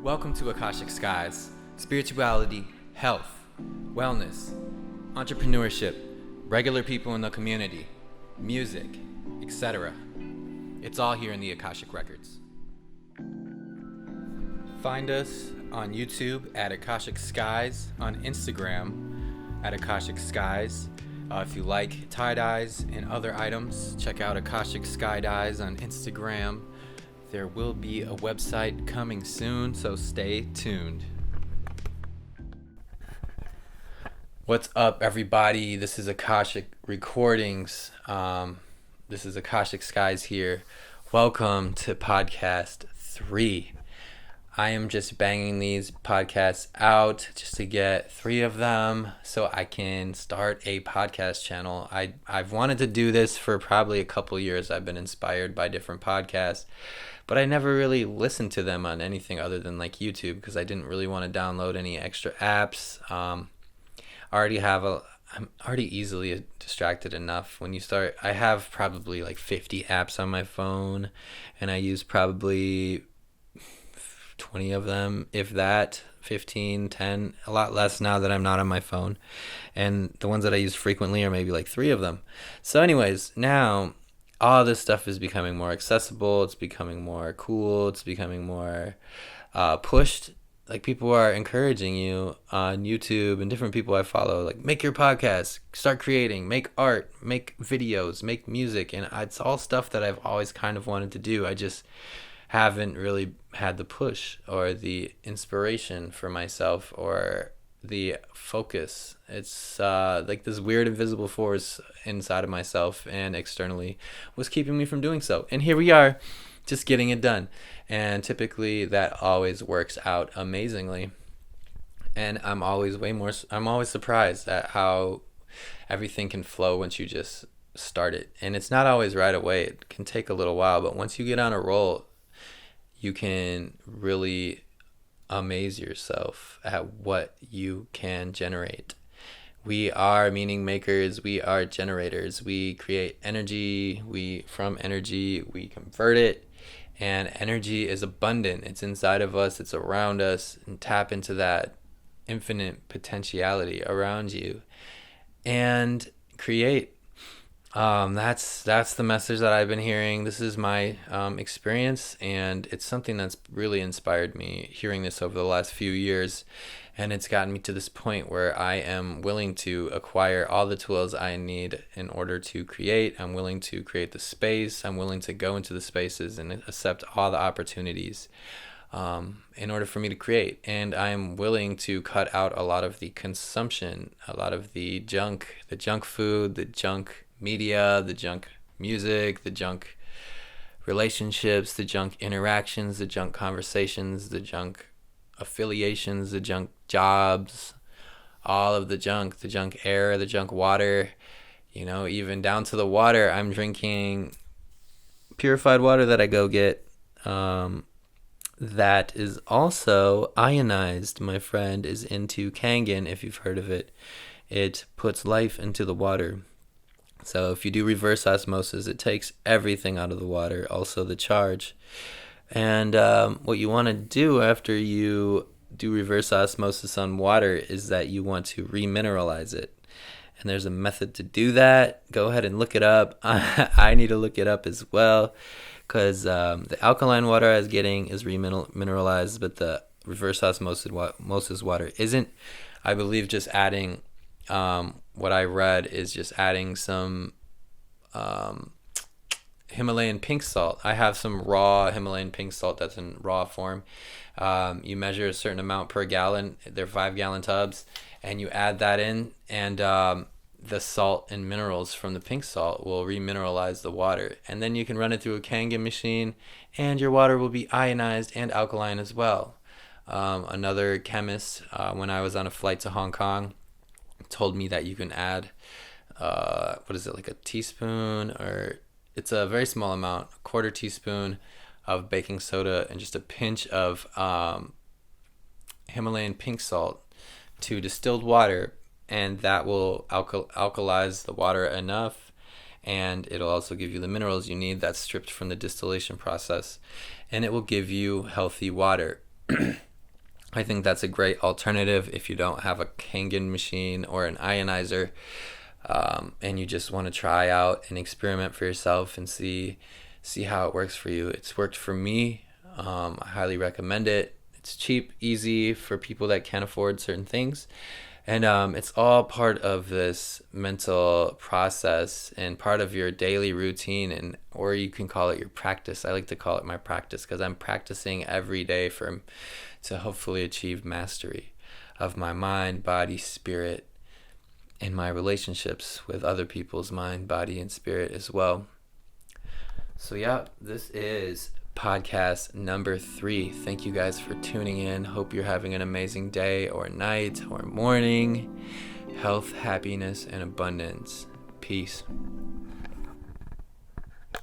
Welcome to Akashic Skies. Spirituality, health, wellness, entrepreneurship, regular people in the community, music, etc. It's all here in the Akashic Records. Find us on YouTube at Akashic Skies, on Instagram at Akashic Skies. If you like tie-dyes and other items, check out Akashic Sky Dyes on Instagram. There will be a website coming soon, so stay tuned. What's up, everybody? This is Akashic Recordings. This is Akashic Skies here. Welcome to podcast 3. I am just banging these podcasts out just to get 3 of them so I can start a podcast channel. I've wanted to do this for probably a couple years. I've been inspired by different podcasts, but I never really listened to them on anything other than like YouTube because I didn't really want to download any extra apps. I'm already easily distracted enough. When you start, I have probably like 50 apps on my phone, and I use probably 20 of them, if that, 15, 10, a lot less now that I'm not on my phone. And the ones that I use frequently are maybe like 3 of them. So anyways, now all this stuff is becoming more accessible. It's becoming more cool. It's becoming more pushed. Like, people are encouraging you on YouTube and different people I follow, like, make your podcast, start creating, make art, make videos, make music. And it's all stuff that I've always kind of wanted to do. I just haven't really had the push or the inspiration for myself or the focus. It's like this weird invisible force inside of myself and externally was keeping me from doing so. And here we are, just getting it done. And typically that always works out amazingly. And I'm always surprised at how everything can flow once you just start it. And it's not always right away. It can take a little while, but once you get on a roll, you can really amaze yourself at what you can generate. We are meaning makers. We are generators. We create energy. From energy, we convert it. And energy is abundant. It's inside of us. It's around us. And tap into that infinite potentiality around you and create. That's the message that I've been hearing. This is my experience, and it's something that's really inspired me, hearing this over the last few years. And it's gotten me to this point where I am willing to acquire all the tools I need in order to create. I'm willing to create the space. I'm willing to go into the spaces and accept all the opportunities in order for me to create. And I'm willing to cut out a lot of the consumption, a lot of the junk food, the junk media, the junk music, the junk relationships, the junk interactions, the junk conversations, the junk affiliations, the junk jobs, all of the junk air, the junk water, even down to the water. I'm drinking purified water that I go get that is also ionized. My friend is into Kangen, if you've heard of it. It puts life into the water. So if you do reverse osmosis, it takes everything out of the water, also the charge. And what you want to do after you do reverse osmosis on water is that you want to remineralize it. And there's a method to do that. Go ahead and look it up. I need to look it up as well, because the alkaline water I was getting is remineralized, but the reverse osmosis water isn't. I believe just adding, what I read is just adding some Himalayan pink salt. I have some raw Himalayan pink salt that's in raw form. You measure a certain amount per gallon. They're 5-gallon tubs, and you add that in, and the salt and minerals from the pink salt will remineralize the water. And then you can run it through a Kangen machine, and your water will be ionized and alkaline as well. Another chemist, when I was on a flight to Hong Kong, told me that you can add, like a teaspoon, or it's a very small amount, a quarter teaspoon of baking soda and just a pinch of Himalayan pink salt to distilled water, and that will alkalize the water enough, and it'll also give you the minerals you need that's stripped from the distillation process, and it will give you healthy water. I think that's a great alternative if you don't have a Kangen machine or an ionizer, and you just want to try out and experiment for yourself and see how it works for you. It's worked for me. I highly recommend it. It's cheap, easy for people that can't afford certain things. And it's all part of this mental process and part of your daily routine, and or you can call it your practice. I like to call it my practice because I'm practicing every day to hopefully achieve mastery of my mind, body, spirit, and my relationships with other people's mind, body, and spirit as well. So yeah, this is podcast number 3. Thank you guys for tuning in. Hope you're having an amazing day or night or morning. Health, happiness, and abundance. Peace.